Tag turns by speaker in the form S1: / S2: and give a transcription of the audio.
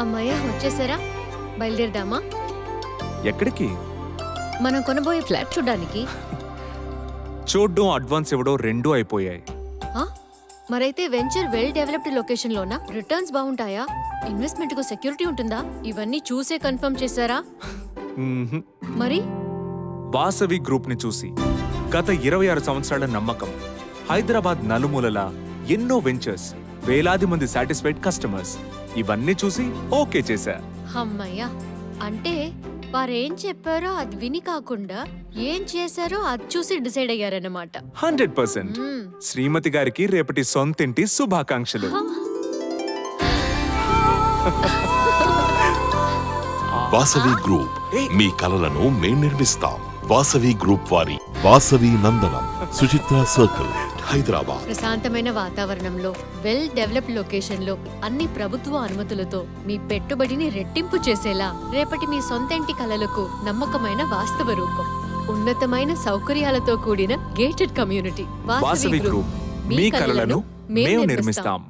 S1: అమ్మయ్య వచ్చేసారా? బయలుదేరదామా?
S2: ఎక్కడికి?
S1: మనం కొనబోయే ఫ్లాట్ చూడ్డానికి.
S2: చూడ్డం అడ్వాన్స్ ఇవ్వడం రెండూ అయిపోయాయి.
S1: ఆ? మరైతే వెంచర్ వెల్ డెవలప్డ్ లొకేషన్ లోనా? రిటర్న్స్ బాగుంటాయా? ఇన్వెస్ట్మెంట్ కు సెక్యూరిటీ ఉంటుందా? ఇవన్నీ చూసే కన్ఫర్మ్ చేశారా?
S2: మ్మ్హ్.
S1: మరి
S2: వాసవి గ్రూప్ ని చూసి గత 26 సంవత్సరాల నమ్మకం, హైదరాబాద్ నలుమూలలా ఎన్నో వెంచర్స్, వేలాది మంది సాటిస్ఫైడ్ కస్టమర్స్, ఇవన్నీ చూసి ఓకే చేశా.
S1: అమ్మయ్య, అంటే వారేం చెప్పారో అది విని కాకుండా ఏం చేశారో అది చూసి డిసైడ్ అయ్యారన్నమాట.
S2: 100%. శ్రీమతి గారికి రేపటి సొంతింటి శుభాకాంక్షలు.
S3: వాసవి గ్రూప్, మీ కలలను మేం నిర్మిస్తాం. వాసవి గ్రూప్ వారి వాసవి నందనం, సుచిత్ర సర్కిల్, హైదరాబాద్.
S1: ప్రశాంతమైన వాతావరణంలో వెల్ డెవలప్డ్ లొకేషన్ లో అన్ని ప్రభుత్వ అనుమతులతో మీ పెట్టుబడిని రెట్టింపు చేసేలా రేపటి మీ సొంత ఇంటి కలలకు నమ్మకమైన వాస్తవ రూపం. ఉన్నతమైన సౌకర్యాలతో కూడిన గేటెడ్ కమ్యూనిటీ.
S2: వాసవి గ్రూప్, మీ కలలను మేము నిర్మిస్తాం.